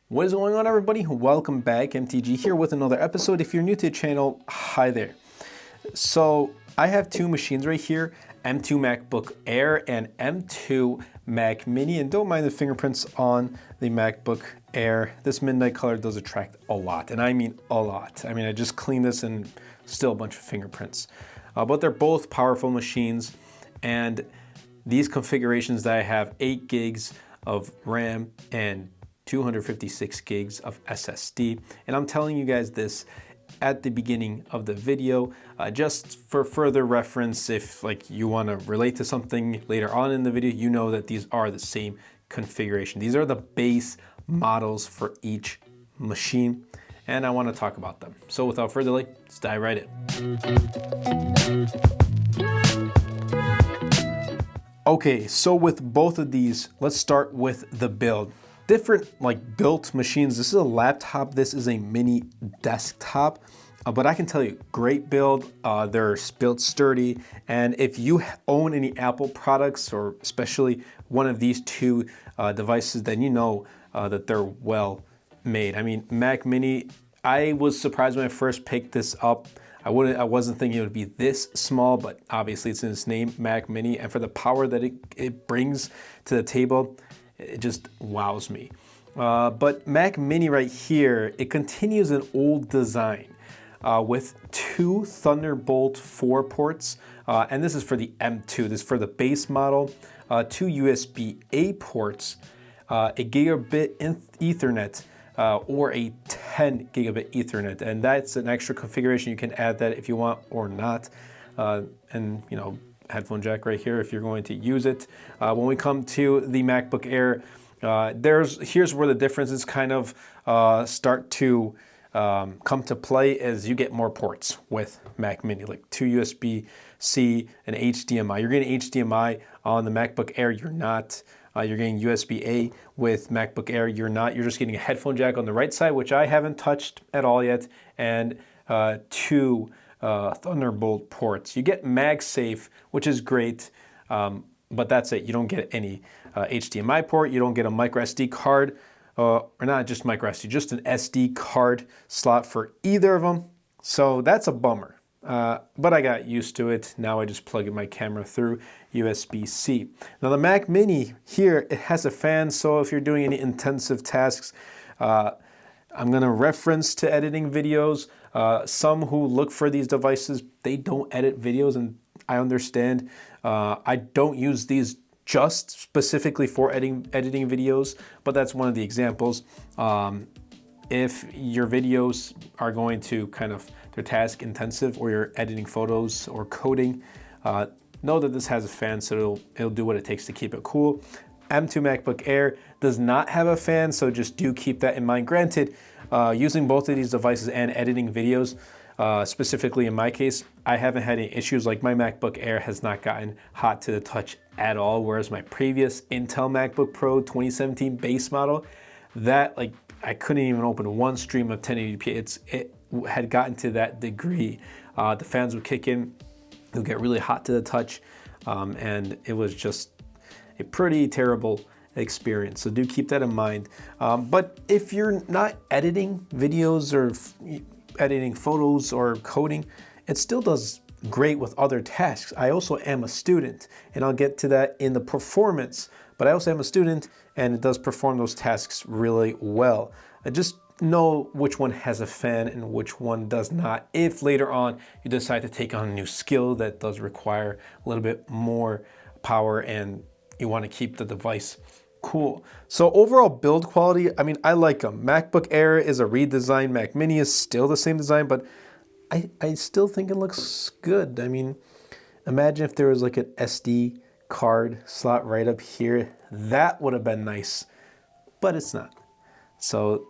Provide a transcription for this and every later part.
What is going on, everybody? Welcome back. MTG here with another episode. If you're new to the channel, hi there. So I have two machines right here, M2 MacBook Air and M2 Mac Mini, and don't mind the fingerprints on the MacBook Air. This midnight color does attract a lot, and I mean a lot. I mean, I just cleaned this and still a bunch of fingerprints. But they're both powerful machines, and these configurations that I have 8 gigs of RAM and 256 gigs of SSD. And I'm telling you guys this at the beginning of the video, just for further reference. If you want to relate to something later on in the video, you know that these are the same configuration. These are the base models for each machine, and I want to talk about them. So without further delay, let's dive right in. Okay, so with both of these, let's start with the build. Different built machines. This is a laptop, this is a mini desktop, but I can tell you, great build. They're built sturdy, and if you own any Apple products, or especially one of these two devices, then you know that they're well made. I mean, Mac Mini, I was surprised when I first picked this up. I wasn't thinking it would be this small, but obviously it's in its name, Mac Mini, and for the power that it brings to the table, it just wows me. But Mac Mini right here, it continues an old design with 2 Thunderbolt 4 ports, and this is for the M2. This is for the base model, 2 USB-A ports, a gigabit Ethernet, or a 10 gigabit Ethernet, and that's an extra configuration. You can add that if you want or not, and headphone jack right here if you're going to use it. When we come to the MacBook Air, here's where the differences kind of start to come to play, as you get more ports with Mac Mini, like 2 USB-C and HDMI. You're getting HDMI on the MacBook Air, you're not. You're getting USB-A with MacBook Air, you're not. You're just getting a headphone jack on the right side, which I haven't touched at all yet, and 2 Thunderbolt ports. You get MagSafe, which is great, but that's it. You don't get any HDMI port. You don't get a micro SD card, or not just micro SD, just an SD card slot for either of them. So that's a bummer. But I got used to it. Now I just plug in my camera through USB-C. Now the Mac Mini here, it has a fan, so if you're doing any intensive tasks, I'm gonna reference to editing videos. Some who look for these devices, they don't edit videos, and I understand. I don't use these just specifically for editing videos, but that's one of the examples. If your videos are going to they're task intensive, or you're editing photos or coding, know that this has a fan, so it'll do what it takes to keep it cool. M2 MacBook Air does not have a fan, so just do keep that in mind. Granted, using both of these devices and editing videos, specifically in my case, I haven't had any issues. Like, my MacBook Air has not gotten hot to the touch at all, whereas my previous Intel MacBook Pro 2017 base model, that I couldn't even open one stream of 1080p. It had gotten to that degree. The fans would kick in, it would get really hot to the touch, and it was just a pretty terrible experience. So do keep that in mind. But if you're not editing videos or editing photos or coding, it still does great with other tasks. I also am a student, and I'll get to that in the performance, but I also am a student, and it does perform those tasks really well. I just know which one has a fan and which one does not, if later on you decide to take on a new skill that does require a little bit more power and you want to keep the device cool. So overall build quality, I mean, I like them. MacBook Air is a redesign. Mac Mini is still the same design, but I still think it looks good. I mean, imagine if there was an SD card slot right up here. That would have been nice, but it's not. So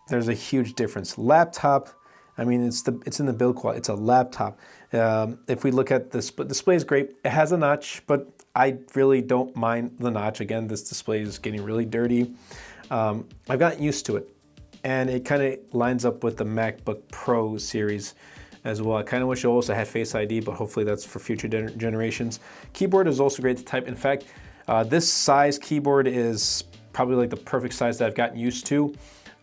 there's a huge difference. Laptop, I mean, it's in the build quality. It's a laptop. If we look at this, display is great. It has a notch, but I really don't mind the notch. Again, this display is getting really dirty. I've gotten used to it, and it kind of lines up with the MacBook Pro series as well. I kind of wish it also had Face ID, but hopefully that's for future generations. Keyboard is also great to type. In fact, this size keyboard is probably the perfect size that I've gotten used to.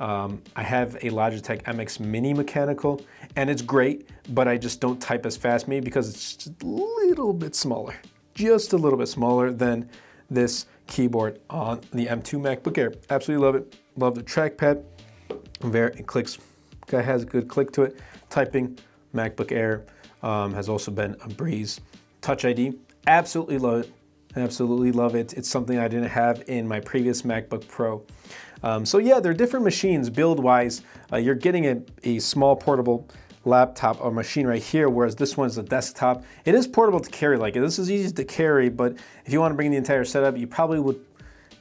I have a Logitech MX Mini mechanical, and it's great, but I just don't type as fast maybe because it's just a little bit smaller, just a little bit smaller than this keyboard on the M2 MacBook Air. Absolutely love it. Love the trackpad. It clicks, has a good click to it. Typing, MacBook Air has also been a breeze. Touch ID, absolutely love it. Absolutely love it. It's something I didn't have in my previous MacBook Pro. So yeah, they're different machines build-wise. You're getting a small portable laptop or machine right here, whereas this one's a desktop. It is portable to carry, like this is easy to carry, but if you want to bring the entire setup, you probably would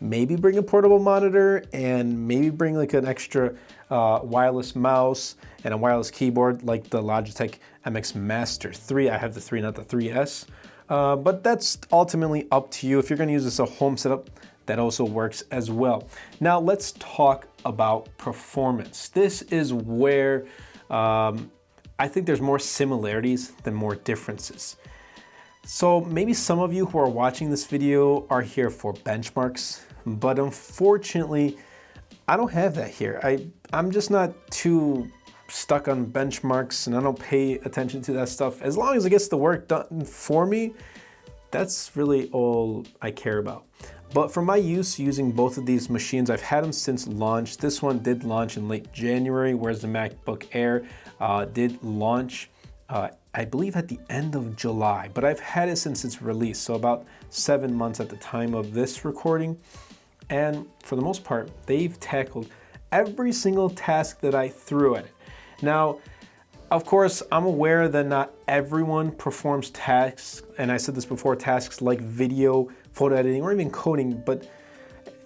maybe bring a portable monitor and maybe bring like an extra wireless mouse and a wireless keyboard like the Logitech MX Master 3. I have the 3, not the 3S. But that's ultimately up to you. If you're going to use this as a home setup, that also works as well. Now let's talk about performance. This is where I think there's more similarities than more differences. So maybe some of you who are watching this video are here for benchmarks, but unfortunately, I don't have that here. I'm just not too stuck on benchmarks, and I don't pay attention to that stuff. As long as it gets the work done for me, that's really all I care about. But for my use using both of these machines, I've had them since launch. This one did launch in late January, whereas the MacBook Air did launch, I believe at the end of July, but I've had it since its release, so about 7 months at the time of this recording. And for the most part, they've tackled every single task that I threw at it. Now, of course, I'm aware that not everyone performs tasks, and I said this before, tasks like video, photo editing, or even coding, but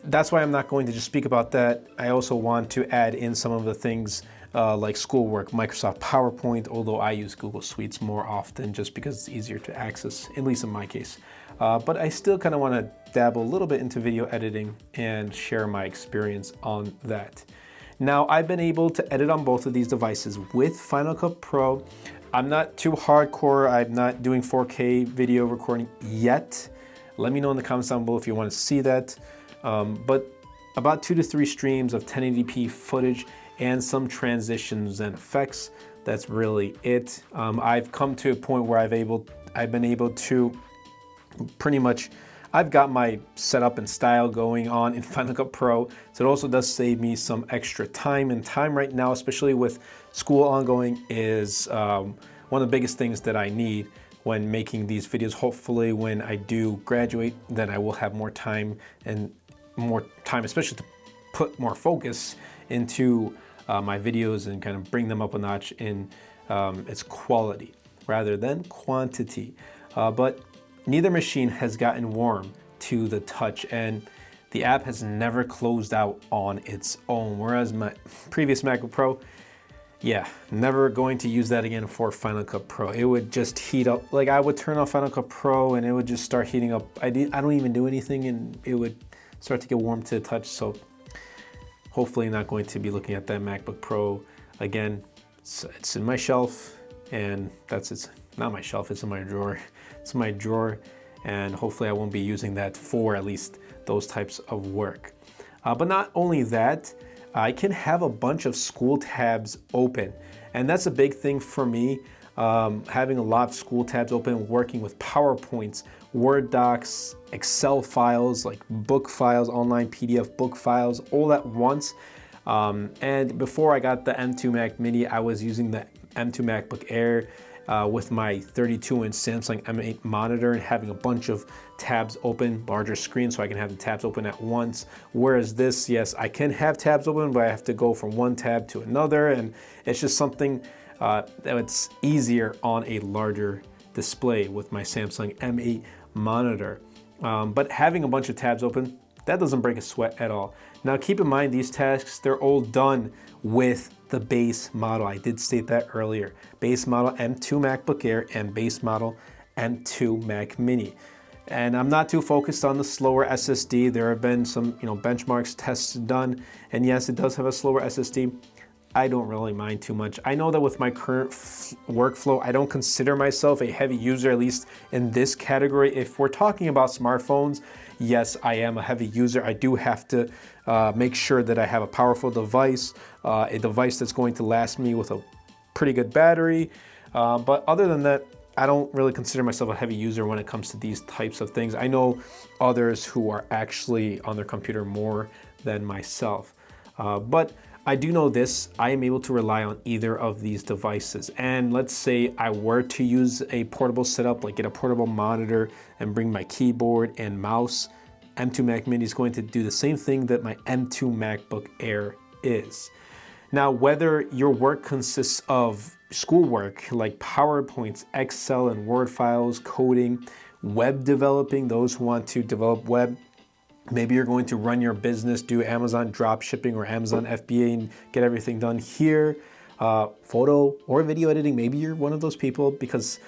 that's why I'm not going to just speak about that. I also want to add in some of the things like schoolwork, Microsoft PowerPoint, although I use Google Suites more often just because it's easier to access, at least in my case. But I still kind of want to dabble a little bit into video editing and share my experience on that. Now, I've been able to edit on both of these devices with Final Cut Pro. I'm not too hardcore. I'm not doing 4K video recording yet. Let me know in the comments down below if you want to see that. But about 2 to 3 streams of 1080p footage and some transitions and effects. That's really it. I've come to a point where I've been able to pretty much, I've got my setup and style going on in Final Cut Pro, so it also does save me some extra time. And time right now, especially with school ongoing, is one of the biggest things that I need when making these videos. Hopefully when I do graduate, then I will have more time, especially to put more focus into my videos and kind of bring them up a notch in its quality rather than quantity. But neither machine has gotten warm to the touch, and the app has never closed out on its own. Whereas my previous MacBook Pro, yeah, never going to use that again for Final Cut Pro. It would just heat up. Like, I would turn off Final Cut Pro and it would just start heating up. I don't even do anything and it would start to get warm to the touch. So hopefully not going to be looking at that MacBook Pro again. It's in my shelf, and it's not my shelf, it's in my drawer. It's in my drawer, and hopefully I won't be using that for at least those types of work. But not only that, I can have a bunch of school tabs open, and that's a big thing for me. Having a lot of school tabs open, working with PowerPoints, Word docs, Excel files, like book files, online PDF book files, all at once. And before I got the M2 Mac Mini, I was using the M2 MacBook Air with my 32-inch Samsung M8 monitor and having a bunch of tabs open, larger screen, so I can have the tabs open at once. Whereas this, yes, I can have tabs open, but I have to go from one tab to another, and it's just something that's easier on a larger display with my Samsung M8 monitor. But having a bunch of tabs open, that doesn't break a sweat at all. Now keep in mind, these tasks, they're all done with the base model. I did state that earlier. Base model M2 MacBook Air and base model M2 Mac Mini. And I'm not too focused on the slower SSD. There have been some benchmarks tests done, and yes, it does have a slower SSD. I don't really mind too much. I know that with my current workflow, I don't consider myself a heavy user, at least in this category. If we're talking about smartphones, yes, I am a heavy user. I do have to make sure that I have a powerful device, a device that's going to last me with a pretty good battery. But other than that, I don't really consider myself a heavy user when it comes to these types of things. I know others who are actually on their computer more than myself. But I do know this, I am able to rely on either of these devices. And let's say I were to use a portable setup, like get a portable monitor and bring my keyboard and mouse, M2 Mac Mini is going to do the same thing that my M2 MacBook Air is. Now, whether your work consists of schoolwork like PowerPoints, Excel and Word files, coding, web developing, those who want to develop web, maybe you're going to run your business, do Amazon drop shipping or Amazon FBA and get everything done here, photo or video editing, maybe you're one of those people because,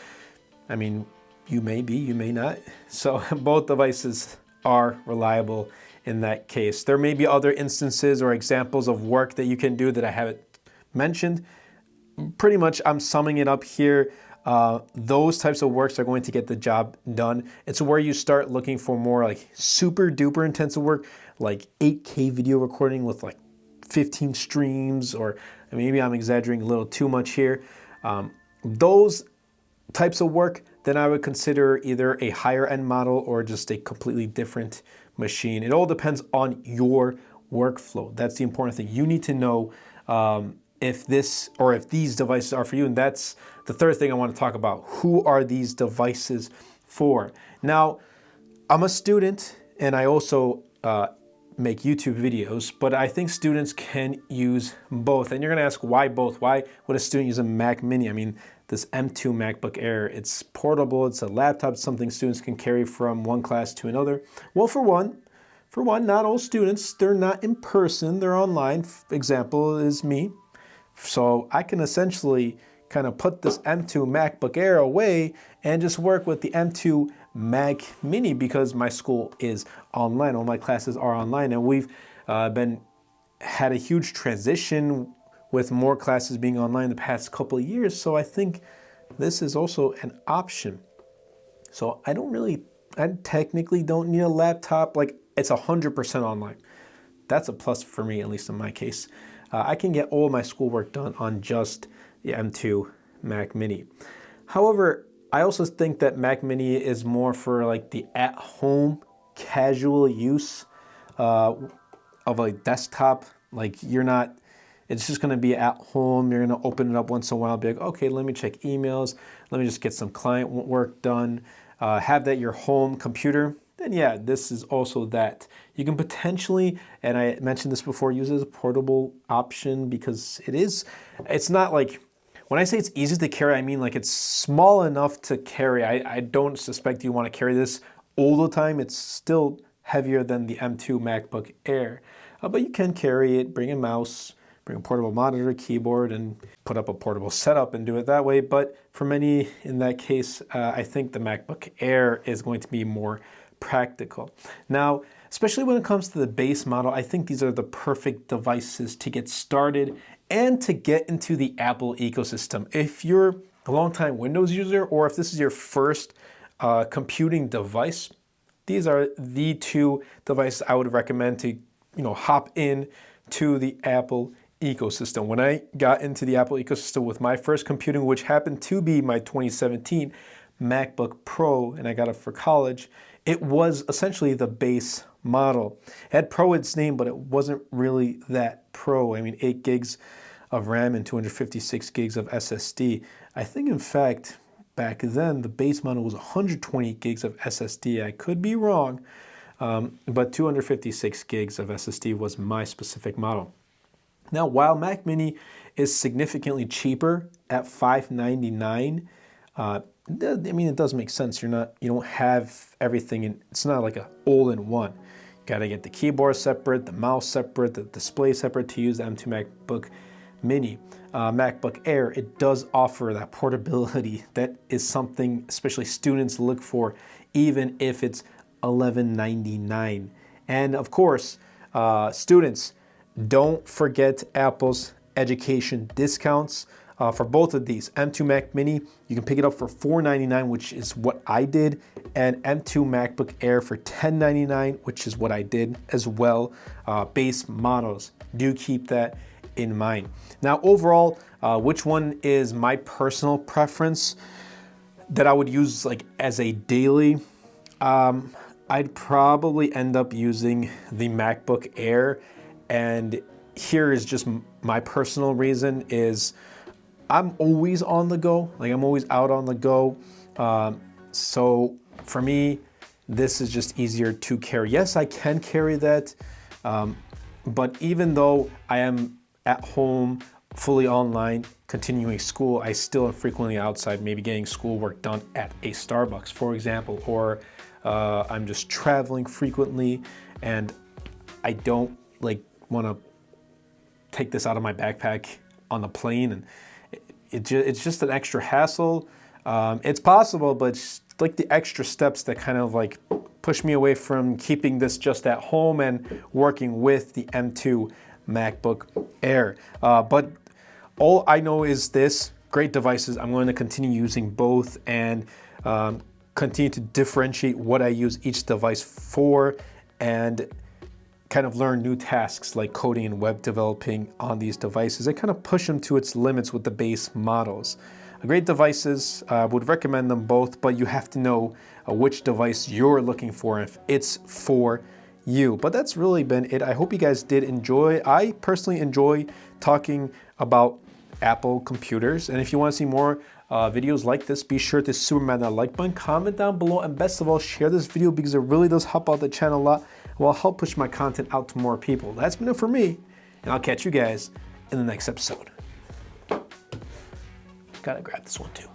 I mean, you may be, you may not. So both devices are reliable in that case. There may be other instances or examples of work that you can do that I haven't mentioned. Pretty much I'm summing it up here. Those types of works are going to get the job done. It's where you start looking for more like super duper intensive work, like 8K video recording with like 15 streams, or maybe I'm exaggerating a little too much here. Those types of work, then I would consider either a higher end model or just a completely different machine. It all depends on your workflow. That's the important thing. You need to know if these devices are for you. And that's the third thing I want to talk about. Who are these devices for? Now, I'm a student and I also make YouTube videos, but I think students can use both. And you're going to ask, why both? Why would a student use a Mac Mini? I mean, this M2 MacBook Air, it's portable, it's a laptop, it's something students can carry from one class to another. Well, for one, not all students, they're not in person, they're online. Example is me. So I can essentially kind of put this M2 MacBook Air away and just work with the M2 Mac Mini because my school is online. All my classes are online, and we've had a huge transition with more classes being online the past couple of years. So I think this is also an option. So I technically don't need a laptop. Like, it's 100% online. That's a plus for me, at least in my case. I can get all my schoolwork done on just the M2 Mac Mini. However, I also think that Mac Mini is more for like the at-home casual use of a desktop. Like, it's just gonna be at home. You're gonna open it up once in a while, be like, okay, let me check emails. Let me just get some client work done. Have that your home computer. Then yeah, this is also that. You can potentially, and I mentioned this before, use it as a portable option because it's not like, when I say it's easy to carry, I mean like it's small enough to carry. I don't suspect you want to carry this all the time. It's still heavier than the M2 MacBook Air. But you can carry it, bring a mouse, bring a portable monitor, keyboard, and put up a portable setup and do it that way. But for many in that case, I think the MacBook Air is going to be more practical. Now, especially when it comes to the base model, I think these are the perfect devices to get started and to get into the Apple ecosystem. If you're a longtime Windows user, or if this is your first computing device, these are the two devices I would recommend to hop in to the Apple ecosystem. When I got into the Apple ecosystem with my first computing, which happened to be my 2017 MacBook Pro, and I got it for college, it was essentially the base model. It had Pro in its name, but it wasn't really that Pro. I mean, 8 gigs of RAM and 256 gigs of SSD. I think, in fact, back then, the base model was 120 gigs of SSD. I could be wrong, but 256 gigs of SSD was my specific model. Now, while Mac Mini is significantly cheaper at $599, I mean, it does make sense. You don't have everything, and it's not like a all-in-one. You gotta get the keyboard separate, the mouse separate, the display separate to use the M2 MacBook Mini. MacBook Air, it does offer that portability. That is something especially students look for, even if it's $1199. And of course, students, don't forget Apple's education discounts for both of these. M2 Mac Mini, you can pick it up for $499, which is what I did, and M2 MacBook Air for $1099, which is what I did as well. Base models, do keep that in mind. Now overall, which one is my personal preference that I would use like as a daily? I'd probably end up using the MacBook Air, and here is just my personal reason is I'm always on the go, like I'm always out on the go. So for me, this is just easier to carry. Yes, I can carry that, but even though I am at home, fully online, continuing school, I still am frequently outside, maybe getting schoolwork done at a Starbucks, for example, or I'm just traveling frequently and I don't like want to take this out of my backpack on the plane, and it's just an extra hassle. It's possible, but it's like the extra steps that kind of like push me away from keeping this just at home and working with the M2 MacBook Air. But all I know is this, great devices. I'm going to continue using both and continue to differentiate what I use each device for, and kind of learn new tasks like coding and web developing on these devices. I kind of push them to its limits with the base models. Great devices, would recommend them both, but you have to know which device you're looking for if it's for you. But that's really been it. I hope you guys did enjoy. I personally enjoy talking about Apple computers, and if you want to see more videos like this, be sure to superman that like button, comment down below, and best of all, share this video because it really does help out the channel a lot and will help push my content out to more people. That's been it for me, and I'll catch you guys in the next episode. Gotta grab this one too.